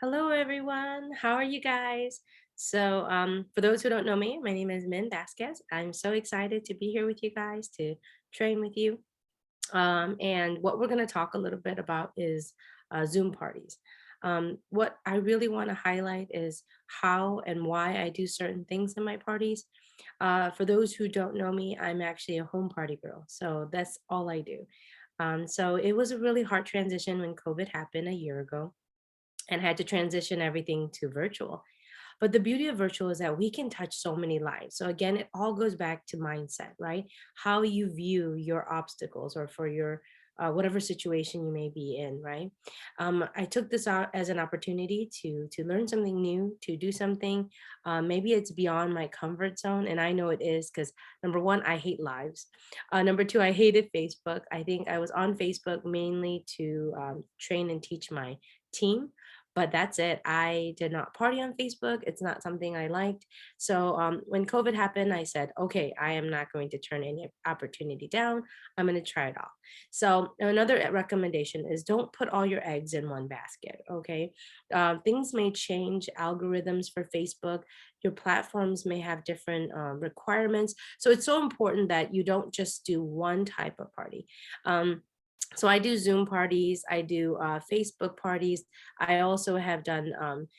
Hello, everyone. How are you guys? For those who don't know me, my name is Min Vasquez. I'm so excited to be here with you guys to train with you. And what we're going to talk a little bit about is Zoom parties. What I really want to highlight is how and why I do certain things in my parties. For those who don't know me, I'm actually a home party girl. So that's all I do. So it was a really hard transition when COVID happened a year ago and had to transition everything to virtual. But the beauty of virtual is that we can touch so many lives. So again, it all goes back to mindset, right? How you view your obstacles or for your whatever situation you may be in, right? I took this out as an opportunity to learn something new, to do something. Maybe it's beyond my comfort zone, and I know it is because number one, I hate lives. Number two, I hated Facebook. I think I was on Facebook mainly to train and teach my team, but that's it. I did not party on Facebook. It's not something I liked. So when COVID happened, I said, okay, I am not going to turn any opportunity down. I'm going to try it off. So another recommendation is don't put all your eggs in one basket. Okay, things may change. Algorithms for Facebook, your platforms may have different requirements. So it's so important that you don't just do one type of party. Um, so I do Zoom parties, I do Facebook parties. I also have done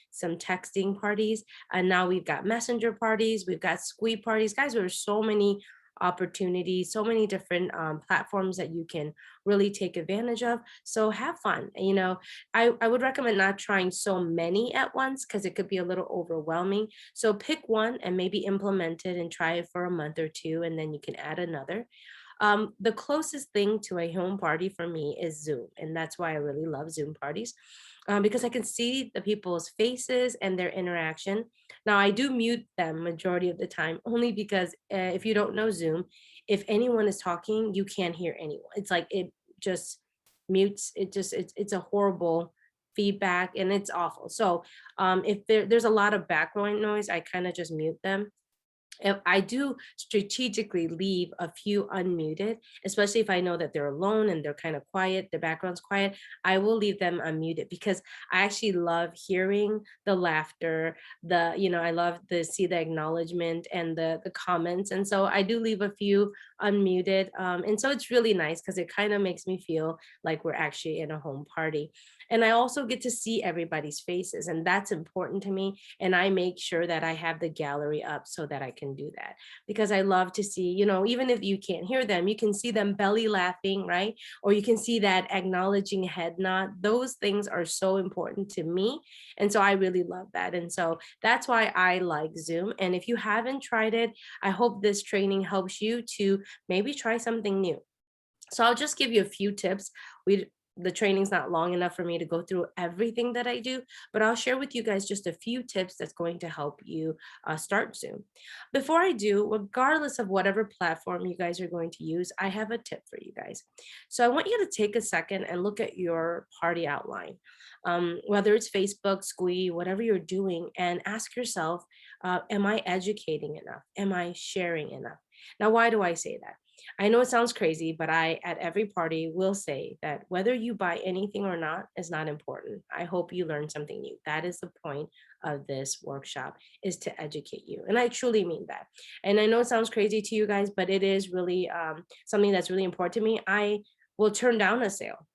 some texting parties, and now we've got messenger parties, we've got squee parties. Guys, there are so many opportunities, so many different platforms that you can really take advantage of. So have fun. I would recommend not trying so many at once because it could be a little overwhelming. So pick one and maybe implement it and try it for a month or two, and then you can add another. The closest thing to a home party for me is Zoom, and that's why I really love Zoom parties because I can see the people's faces and their interaction. Now, I do mute them majority of the time, only because if you don't know Zoom, if anyone is talking, you can't hear anyone. It's like it just mutes. It's a horrible feedback and it's awful. So if there's a lot of background noise, I kind of just mute them. I do strategically leave a few unmuted, especially if I know that they're alone and they're kind of quiet, the background's quiet. I will leave them unmuted because I actually love hearing the laughter, I love to see the acknowledgement and the comments. And so I do leave a few unmuted. And so it's really nice because it kind of makes me feel like we're actually in a home party. And I also get to see everybody's faces, and that's important to me. And I make sure that I have the gallery up so that I can do that because I love to see, even if you can't hear them, you can see them belly laughing, right? Or you can see that acknowledging head nod. Those things are so important to me. And so I really love that. And so that's why I like Zoom. And if you haven't tried it, I hope this training helps you to maybe try something new. So I'll just give you a few tips. We the training's not long enough for me to go through everything that I do, but I'll share with you guys just a few tips that's going to help you start Zoom. Before I do, regardless of whatever platform you guys are going to use, I have a tip for you guys. So I want you to take a second and look at your party outline, whether it's Facebook, Squee, whatever you're doing, and ask yourself, am I educating enough? Am I sharing enough? Now, why do I say that? I know it sounds crazy, but I, at every party, will say that whether you buy anything or not is not important. I hope you learn something new. That is the point of this workshop, is to educate you. And I truly mean that. And I know it sounds crazy to you guys, but it is really something that's really important to me. I will turn down a sale.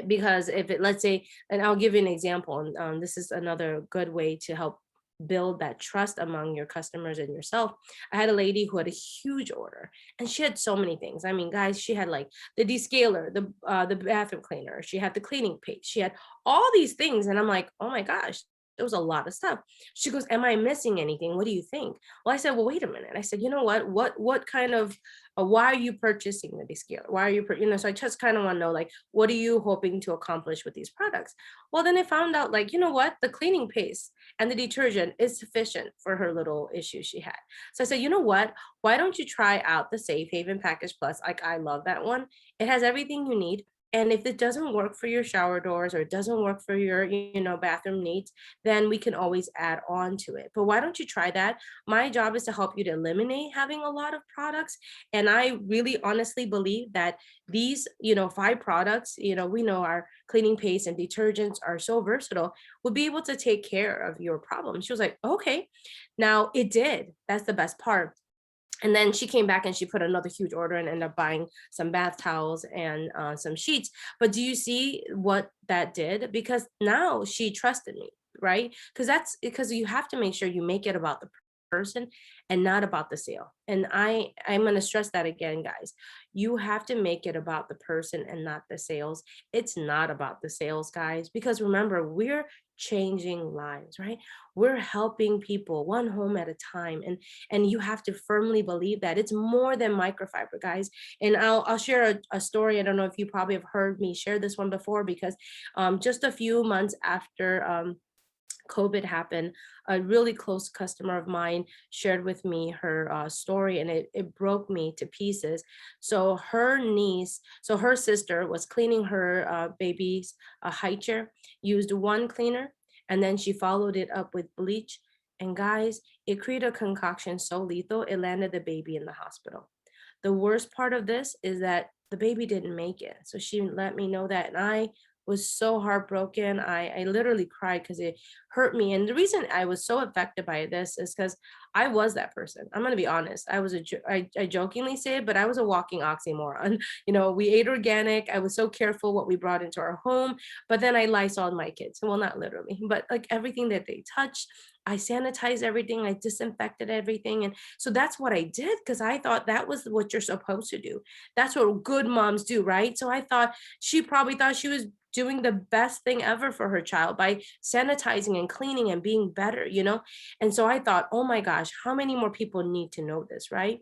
Because if it, let's say, and I'll give you an example, and this is another good way to help build that trust among your customers and yourself. I had a lady who had a huge order, and she had so many things. I mean, guys, she had like the descaler, the bathroom cleaner, she had the cleaning paste, she had all these things, and I'm like, oh my gosh. There was a lot of stuff. She goes, "Am I missing anything? What do you think?" Well, I said, "Well, wait a minute." I said, "You know what? What kind of why are you purchasing the descaler? Why are you, so I just kind of want to know, like, what are you hoping to accomplish with these products?" Well, then I found out, like, you know what? The cleaning paste and the detergent is sufficient for her little issue she had. So I said, you know what? Why don't you try out the Safe Haven Package Plus? Like, I love that one. It has everything you need. And if it doesn't work for your shower doors or it doesn't work for your, bathroom needs, then we can always add on to it. But why don't you try that? My job is to help you to eliminate having a lot of products. And I really honestly believe that these, 5 products, we know our cleaning paste and detergents are so versatile, will be able to take care of your problem. She was like, okay. Now it did. That's the best part. And then she came back and she put another huge order and ended up buying some bath towels and some sheets. But do you see what that did? Because now she trusted me, right? Because that's because you have to make sure you make it about the person and not about the sale. And I'm going to stress that again, guys. You have to make it about the person and not the sales. It's not about the sales, guys, because remember, we're changing lives, right? We're helping people one home at a time. And you have to firmly believe that it's more than microfiber, guys. And I'll share a story. I don't know if you probably have heard me share this one before, because just a few months after COVID happened, a really close customer of mine shared with me her story, and it broke me to pieces. So her sister was cleaning her baby's high chair, used one cleaner, and then she followed it up with bleach. And guys, it created a concoction so lethal, it landed the baby in the hospital. The worst part of this is that the baby didn't make it. So she let me know that, and I was so heartbroken. I literally cried because it hurt me. And the reason I was so affected by this is because I was that person. I'm gonna be honest. I jokingly say it, but I was a walking oxymoron. We ate organic. I was so careful what we brought into our home, but then I Lysoled my kids. Well, not literally, but like everything that they touched. I sanitized everything. I disinfected everything. And so that's what I did because I thought that was what you're supposed to do. That's what good moms do, right? So I thought she probably thought she was doing the best thing ever for her child by sanitizing and cleaning and being better. And so I thought, oh my gosh, how many more people need to know this, right?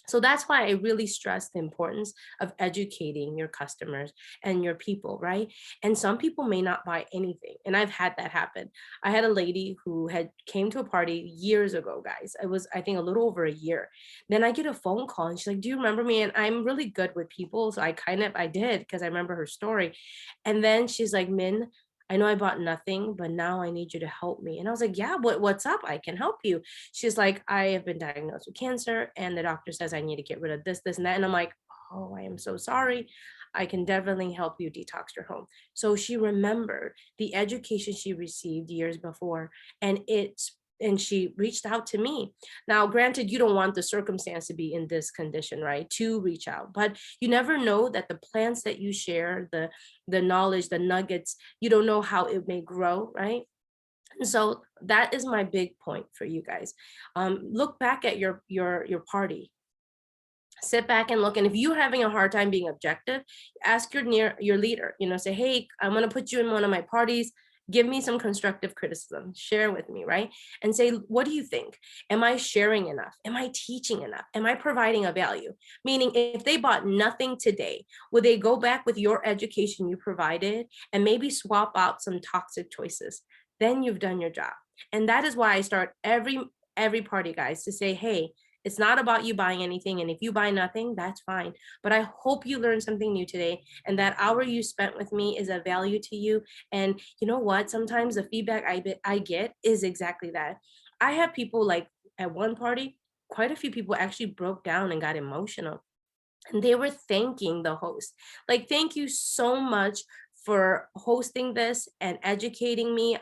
So that's why I really stress the importance of educating your customers and your people, right? And some people may not buy anything. And I've had that happen. I had a lady who had came to a party years ago, guys. It was, I think, a little over a year. Then I get a phone call and she's like, "Do you remember me?" And I'm really good with people. So I did because I remember her story. And then she's like, "Min, I know I bought nothing, but now I need you to help me." And I was like, "Yeah, what's up? I can help you." She's like, "I have been diagnosed with cancer, and the doctor says I need to get rid of this, this, and that." And I'm like, "Oh, I am so sorry. I can definitely help you detox your home." So she remembered the education she received years before, and she reached out to me. Now, granted, you don't want the circumstance to be in this condition, right? To reach out, but you never know that the plants that you share, the knowledge, the nuggets, you don't know how it may grow, right? So that is my big point for you guys. Look back at your party. Sit back and look, and if you're having a hard time being objective, ask your leader. Say, "Hey, I want to put you in one of my parties. Give me some constructive criticism. Share with me, right?" And say, "What do you think? Am I sharing enough? Am I teaching enough? Am I providing a value?" Meaning, if they bought nothing today, would they go back with your education you provided and maybe swap out some toxic choices? Then you've done your job. And that is why I start every party, guys, to say, "Hey, it's not about you buying anything. And if you buy nothing, that's fine. But I hope you learned something new today. And that hour you spent with me is a value to you." And you know what? Sometimes the feedback I get is exactly that. I have people like at one party, quite a few people actually broke down and got emotional, and they were thanking the host, like, "Thank you so much for hosting this and educating me.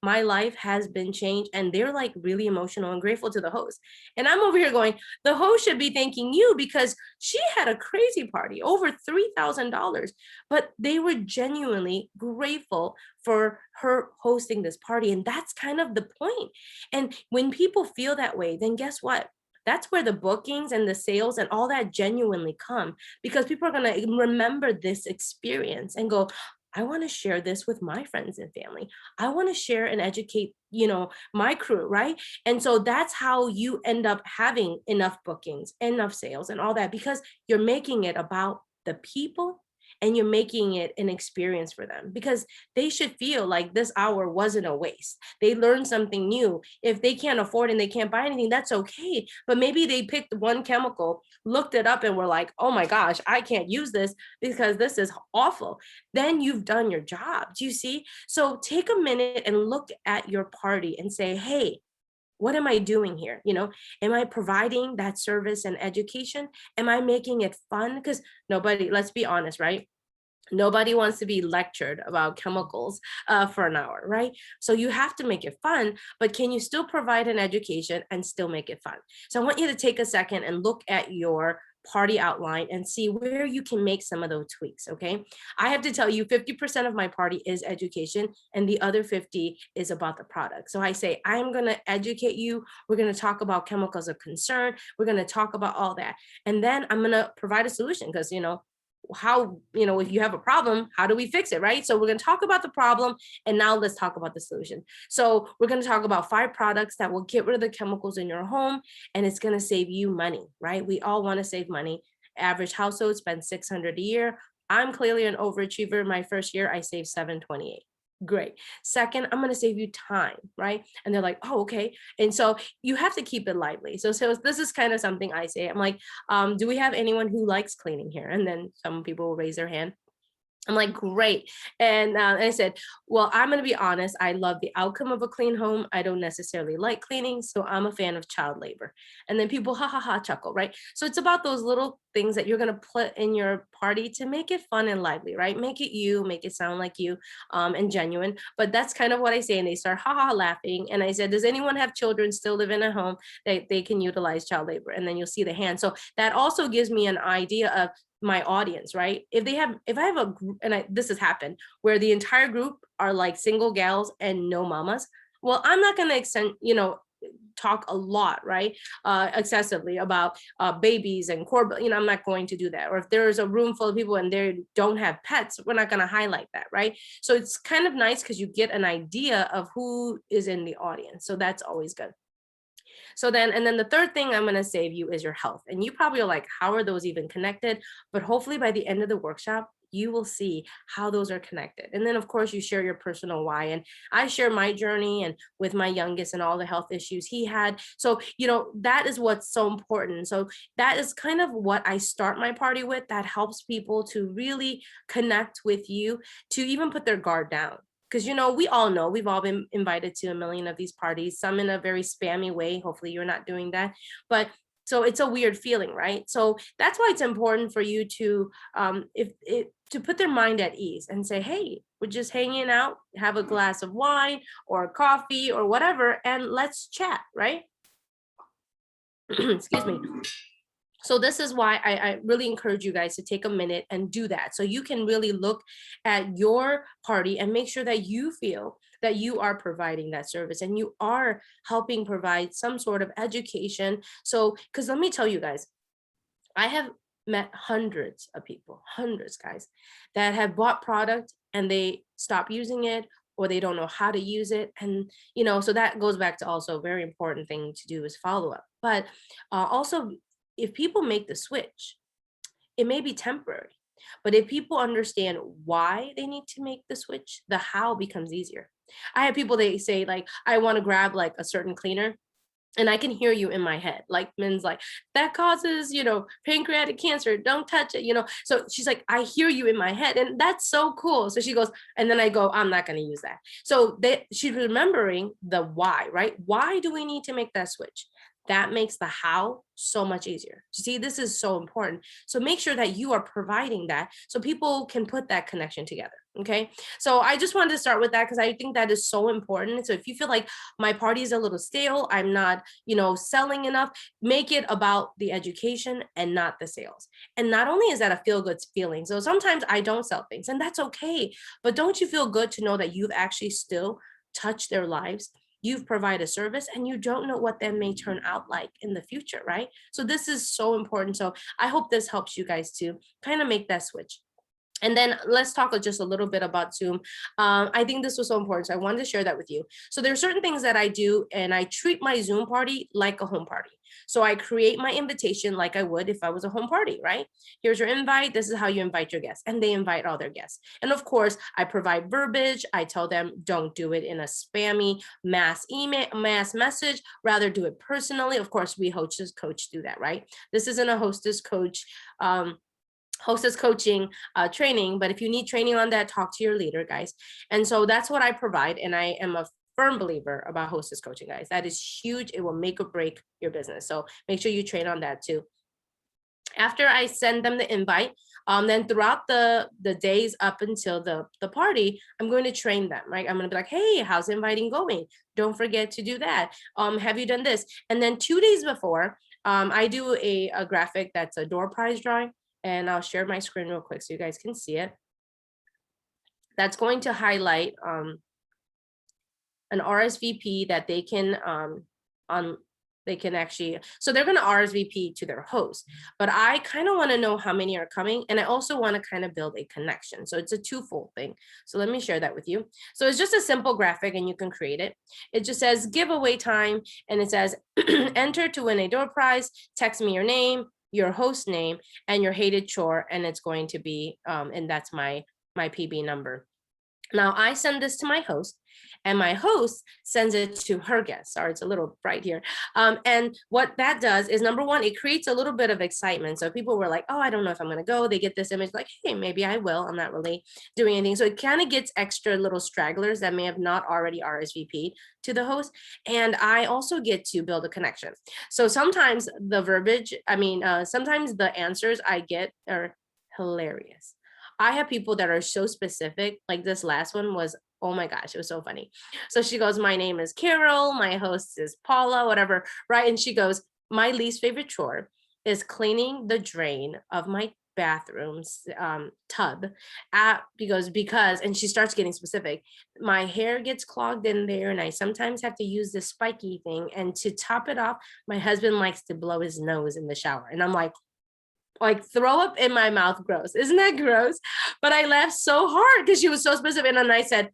My life has been changed." And they're like really emotional and grateful to the host. And I'm over here going, the host should be thanking you because she had a crazy party, over $3,000, but they were genuinely grateful for her hosting this party. And that's kind of the point. And when people feel that way, then guess what? That's where the bookings and the sales and all that genuinely come, because people are going to remember this experience and go, "I want to share this with my friends and family. I want to share and educate, my crew," right? And so that's how you end up having enough bookings, enough sales, and all that, because you're making it about the people and you're making it an experience for them, because they should feel like this hour wasn't a waste. They learned something new. If they can't afford and they can't buy anything, that's okay. But maybe they picked one chemical, looked it up, and were like, oh my gosh, I can't use this because this is awful. Then you've done your job. Do you see? So take a minute and look at your party and say, hey, what am I doing here? Am I providing that service and education? Am I making it fun? Because nobody, let's be honest, right? Nobody wants to be lectured about chemicals for an hour, right? So you have to make it fun, but can you still provide an education and still make it fun? So I want you to take a second and look at your party outline and see where you can make some of those tweaks, okay? I have to tell you, 50% of my party is education and the other 50 is about the product. So I say, I'm gonna educate you. We're gonna talk about chemicals of concern. We're gonna talk about all that. And then I'm gonna provide a solution, because how, if you have a problem, how do we fix it, right? So we're going to talk about the problem, and now let's talk about the solution. So we're going to talk about 5 products that will get rid of the chemicals in your home, and it's going to save you money, right? We all want to save money. Average household spends $600 a year. I'm clearly an overachiever. My first year I saved $728. Great. Second, I'm going to save you time, right? And they're like, oh, okay. And so you have to keep it lively. So this is kind of something I say. I'm like, do we have anyone who likes cleaning here? And then some people will raise their hand. I'm like, great. And I said, well, I'm going to be honest. I love the outcome of a clean home. I don't necessarily like cleaning, so I'm a fan of child labor. And then people, ha ha ha, chuckle, right? So it's about those little things that you're going to put in your party to make it fun and lively, right? Make it you, make it sound like you, and genuine. But that's kind of what I say. And they start ha ha laughing. And I said, does anyone have children still living at home that they can utilize child labor? And then you'll see the hand. So that also gives me an idea of my audience, right? If I have a group, and this has happened, where the entire group are like single gals and no mamas, well, I'm not going to talk a lot, right? Excessively about babies and core, I'm not going to do that. Or if there's a room full of people and they don't have pets, we're not going to highlight that, right? So it's kind of nice because you get an idea of who is in the audience. So that's always good. So then, and then the third thing I'm going to save you is your health. And you probably are like, how are those even connected? But hopefully by the end of the workshop, you will see how those are connected. And then of course you share your personal why. And I share my journey and with my youngest and all the health issues he had. So, that is what's so important. So that is kind of what I start my party with, that helps people to really connect with you, to even put their guard down. Because we all know, we've all been invited to a million of these parties, some in a very spammy way. Hopefully you're not doing that. But so it's a weird feeling, right? So that's why it's important for you to to put their mind at ease and say, hey, we're just hanging out, have a glass of wine or coffee or whatever, and let's chat, right? Excuse me. So this is why I really encourage you guys to take a minute and do that. So you can really look at your party and make sure that you feel that you are providing that service and you are helping provide some sort of education. So, because let me tell you guys, I have met hundreds of people, hundreds, guys, that have bought product and they stop using it, or they don't know how to use it. And, so that goes back to also a very important thing to do is follow up. But also, if people make the switch, it may be temporary. But if people understand why they need to make the switch, the how becomes easier. I have people, they say, like, I want to grab like a certain cleaner. And I can hear you in my head, like Min's like, that causes, pancreatic cancer. Don't touch it. So she's like, I hear you in my head. And that's so cool. So she goes, and then I go, I'm not going to use that. So she's remembering the why, right? Why do we need to make that switch? That makes the how so much easier. See, this is so important. So make sure that you are providing that so people can put that connection together. Okay. So I just wanted to start with that because I think that is so important. So if you feel like my party is a little stale, I'm not, selling enough, make it about the education and not the sales. And not only is that a feel good feeling, so sometimes I don't sell things and that's okay. But don't you feel good to know that you've actually still touched their lives? You've provided a service and you don't know what that may turn out like in the future, right? So this is so important. So I hope this helps you guys to kind of make that switch. And then let's talk just a little bit about Zoom. I think this was so important, so I wanted to share that with you. So there are certain things that I do, and I treat my Zoom party like a home party. So I create my invitation like I would if I was a home party, right? Here's your invite. This is how you invite your guests. And they invite all their guests. And of course, I provide verbiage. I tell them, don't do it in a spammy mass email, mass message. Rather do it personally. Of course, we hostess coach do that, right? This isn't a hostess coach hostess coaching training, but if you need training on that, talk to your leader, guys. And so that's what I provide, and I am a firm believer about hostess coaching, guys. That is huge. It will make or break your business, so make sure you train on that too. After I send them the invite, then throughout the days up until the party, I'm going to train them, right? I'm going to be like, hey, how's inviting going? Don't forget to do that. Have you done this? And then 2 days before, I do a graphic that's a door prize drawing, and I'll share my screen real quick so you guys can see it. That's going to highlight an RSVP that they can actually, so they're going to RSVP to their host, but I kind of want to know how many are coming, and I also want to kind of build a connection. So it's a twofold thing. So let me share that with you. So it's just a simple graphic, and you can create it. It just says giveaway time, and it says enter to win a door prize. Text me your name, your host name, and your hated chore, and it's going to be and that's my PB number. Now I send this to my host, and my host sends it to her guest. Sorry, it's a little bright here. And what that does is, number one, it creates a little bit of excitement. So people were like, oh, I don't know if I'm going to go. They get this image like, hey, maybe I will. I'm not really doing anything. So it kind of gets extra little stragglers that may have not already RSVP'd to the host. And I also get to build a connection. So sometimes the verbiage, sometimes the answers I get are hilarious. I have people that are so specific. Like this last one was, oh my gosh, it was so funny. So she goes, my name is Carol, my host is Paula, whatever, right? And she goes, my least favorite chore is cleaning the drain of my bathroom's tub because, and she starts getting specific, my hair gets clogged in there, and I sometimes have to use this spiky thing. And to top it off, my husband likes to blow his nose in the shower. And I'm like throw up in my mouth, gross. Isn't that gross? But I laughed so hard because she was so specific. And then I said,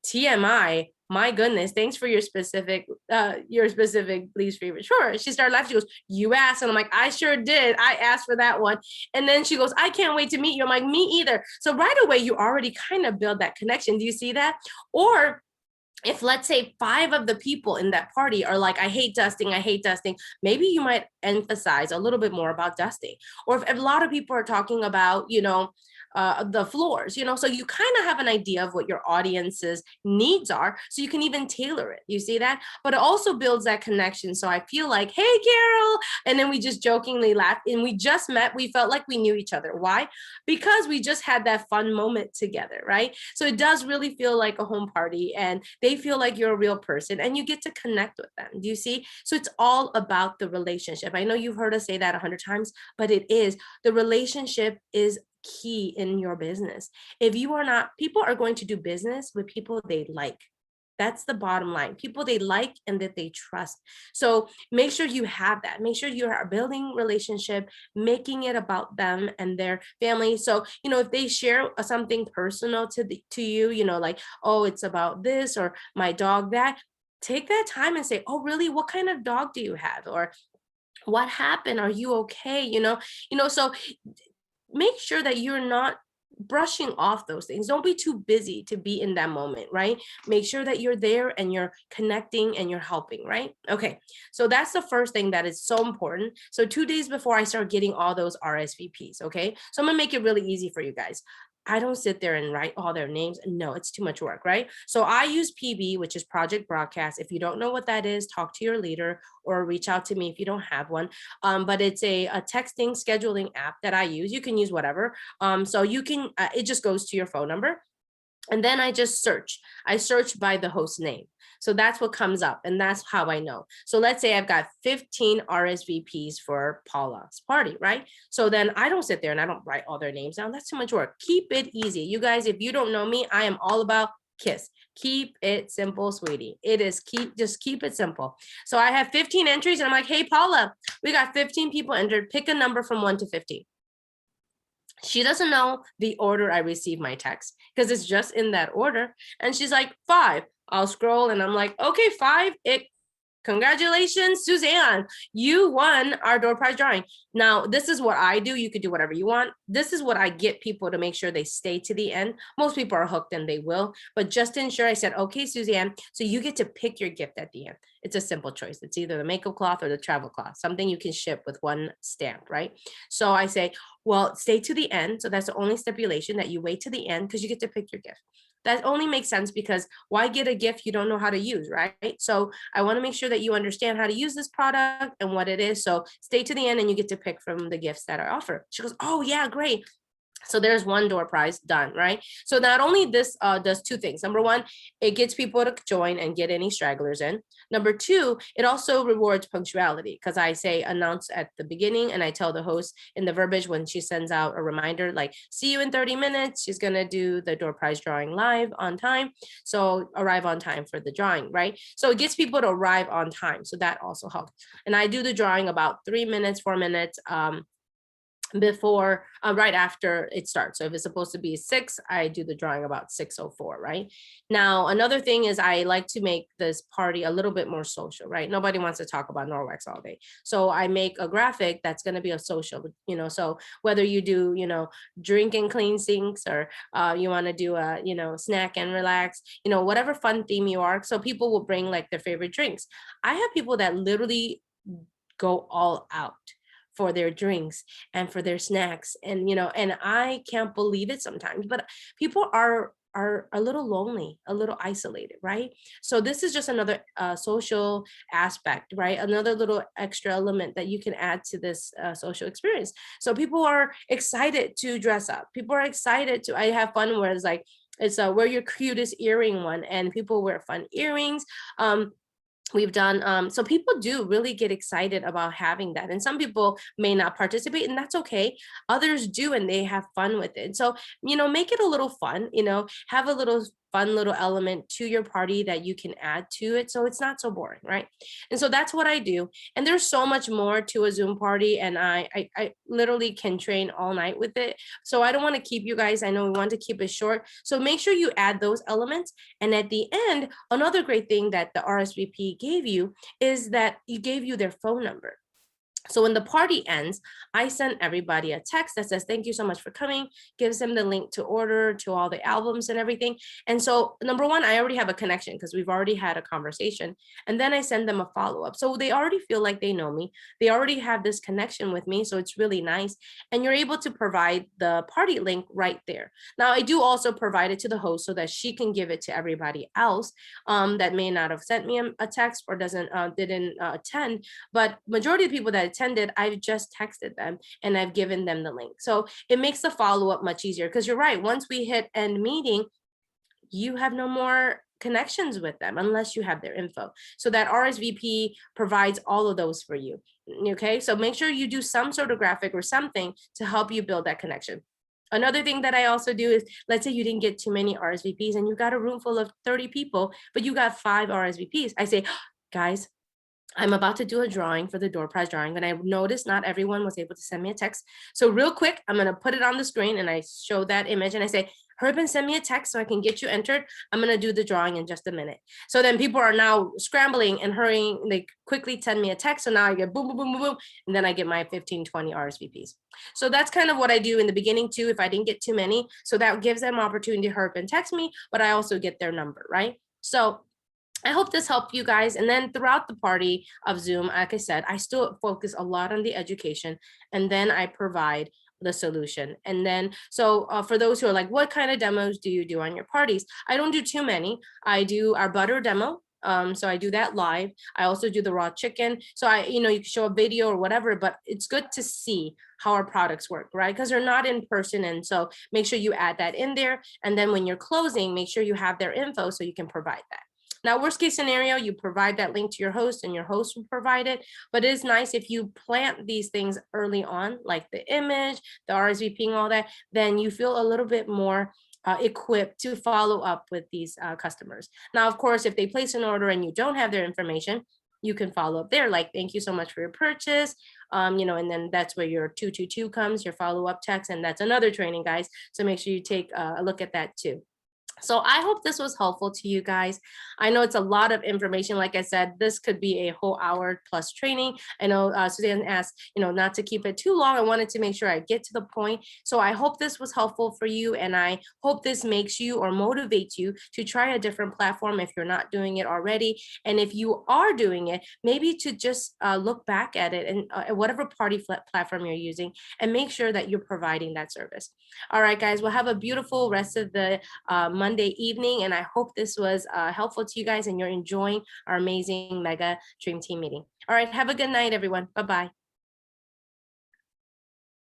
TMI, my goodness, thanks for your specific least favorite chore. She started laughing. She goes, you asked. And I'm like, I sure did. I asked for that one. And then she goes, I can't wait to meet you. I'm like, me either. So right away, you already kind of build that connection. Do you see that? Or if, let's say, 5 of the people in that party are like, I hate dusting, maybe you might emphasize a little bit more about dusting. Or if a lot of people are talking about, the floors, so you kind of have an idea of what your audience's needs are, so you can even tailor it. You see that? But it also builds that connection. So I feel like, hey, Carol, and then we just jokingly laugh, and we just met. We felt like we knew each other. Why? Because we just had that fun moment together, right? So it does really feel like a home party, and they feel like you're a real person, and you get to connect with them. Do you see? So it's all about the relationship. I know you've heard us say that 100 times, but it is. The relationship is key in your business. If you are not, people are going to do business with people they like. That's the bottom line. People they like and that they trust. So make sure you have that. Make sure you are building relationship, making it about them and their family. So, if they share something personal to you, like, oh, it's about this, or my dog that, take that time and say, oh, really? What kind of dog do you have? Or what happened? Are you okay? So make sure that you're not brushing off those things. Don't be too busy to be in that moment, right? Make sure that you're there and you're connecting and you're helping, right? Okay, so that's the first thing that is so important. So 2 days before, I start getting all those RSVPs, okay? So I'm gonna make it really easy for you guys. I don't sit there and write all their names. No, it's too much work, right? So I use PB, which is Project Broadcast. If you don't know what that is, talk to your leader or reach out to me if you don't have one. But it's a texting scheduling app that I use. You can use whatever. So you can, it just goes to your phone number. And then I just search. I search by the host name. So that's what comes up, and that's how I know. So let's say I've got 15 RSVPs for Paula's party, right? So then I don't sit there and I don't write all their names down. That's too much work. Keep it easy. You guys, if you don't know me, I am all about KISS. Keep it simple, sweetie. It is just keep it simple. So I have 15 entries, and I'm like, hey, Paula, we got 15 people entered. Pick a number from 1 to 15. She doesn't know the order I received my text because it's just in that order. And she's like, 5. I'll scroll and I'm like, okay, 5. Congratulations, Suzanne. You won our door prize drawing. Now, this is what I do. You could do whatever you want. This is what I get people to make sure they stay to the end. Most people are hooked and they will. But just to ensure, I said, okay, Suzanne, so you get to pick your gift at the end. It's a simple choice. It's either the makeup cloth or the travel cloth, something you can ship with one stamp, right? So I say, well, stay to the end. So that's the only stipulation, that you wait to the end because you get to pick your gift. That only makes sense because why get a gift you don't know how to use, right? So I want to make sure that you understand how to use this product and what it is. So stay to the end and you get to pick from the gifts that I offer. She goes, oh yeah, great. So there's one door prize done, right? So not only this does two things. Number one, it gets people to join and get any stragglers in. Number two, it also rewards punctuality because I say announce at the beginning and I tell the host in the verbiage when she sends out a reminder, like, see you in 30 minutes. She's going to do the door prize drawing live on time. So arrive on time for the drawing, right? So it gets people to arrive on time. So that also helps. And I do the drawing about 3 minutes, 4 minutes, before right after it starts. So if it's supposed to be 6, I do the drawing about 6:04, right? Now another thing is I like to make this party a little bit more social, right? Nobody wants to talk about Norwex all day, so I make a graphic that's going to be a social, so whether you do drink and clean sinks, or you want to do a snack and relax, whatever fun theme you are, so people will bring like their favorite drinks. I have people that literally go all out for their drinks and for their snacks, and I can't believe it sometimes, but people are a little lonely, a little isolated, right? So this is just another social aspect, right? Another little extra element that you can add to this social experience. So people are excited to dress up, people are excited to, I have fun where it's like, it's wear your cutest earring one, and people wear fun earrings. We've done so people do really get excited about having that, and some people may not participate, and that's okay. Others do, and they have fun with it. So make it a little fun, have a little fun little element to your party that you can add to it, so it's not so boring, right? And so that's what I do. And there's so much more to a Zoom party, and I literally can train all night with it. So I don't want to keep you guys, I know we want to keep it short, so make sure you add those elements. And at the end, another great thing that the RSVP gave you is that you gave you their phone number. So when the party ends, I send everybody a text that says, thank you so much for coming, gives them the link to order to all the albums and everything. And so number one, I already have a connection because we've already had a conversation. And then I send them a follow-up. So they already feel like they know me. They already have this connection with me. So it's really nice. And you're able to provide the party link right there. Now, I do also provide it to the host so that she can give it to everybody else that may not have sent me a text or didn't attend. But majority of people that attended, I've just texted them and I've given them the link. So it makes the follow-up much easier, because you're right. Once we hit end meeting, you have no more connections with them unless you have their info. So that RSVP provides all of those for you. Okay, so make sure you do some sort of graphic or something to help you build that connection. Another thing that I also do is, let's say you didn't get too many RSVPs and you got a room full of 30 people, but you got 5 RSVPs. I say, guys, I'm about to do a drawing for the door prize drawing, and I noticed not everyone was able to send me a text. So real quick, I'm gonna put it on the screen and I show that image and I say, hurry up and send me a text so I can get you entered. I'm gonna do the drawing in just a minute. So then people are now scrambling and hurrying, they quickly send me a text. So now I get boom, boom, boom, boom, boom, and then I get my 15, 20 RSVPs. So that's kind of what I do in the beginning too, if I didn't get too many. So that gives them opportunity to hurry up and text me, but I also get their number, right? So I hope this helped you guys. And then throughout the party of Zoom, like I said, I still focus a lot on the education, and then I provide the solution. And then, so for those who are like, what kind of demos do you do on your parties? I don't do too many. I do our butter demo. So I do that live. I also do the raw chicken. So you can show a video or whatever, but it's good to see how our products work, right? Because they're not in person. And so make sure you add that in there. And then when you're closing, make sure you have their info so you can provide that. Now, worst case scenario, you provide that link to your host and your host will provide it. But it is nice if you plant these things early on, like the image, the RSVPing, all that, then you feel a little bit more equipped to follow up with these customers. Now, of course, if they place an order and you don't have their information, you can follow up there, like, thank you so much for your purchase. And then that's where your 222 comes, your follow-up text, and that's another training, guys. So make sure you take a look at that too. So I hope this was helpful to you guys. I know it's a lot of information. Like I said, this could be a whole hour plus training. I know Suzanne asked, not to keep it too long. I wanted to make sure I get to the point. So I hope this was helpful for you. And I hope this makes you or motivates you to try a different platform if you're not doing it already. And if you are doing it, maybe to just look back at it and whatever platform you're using, and make sure that you're providing that service. All right, guys, well, have a beautiful rest of the Monday evening. And I hope this was helpful to you guys and you're enjoying our amazing Mega Dream Team meeting. All right, have a good night, everyone. Bye bye.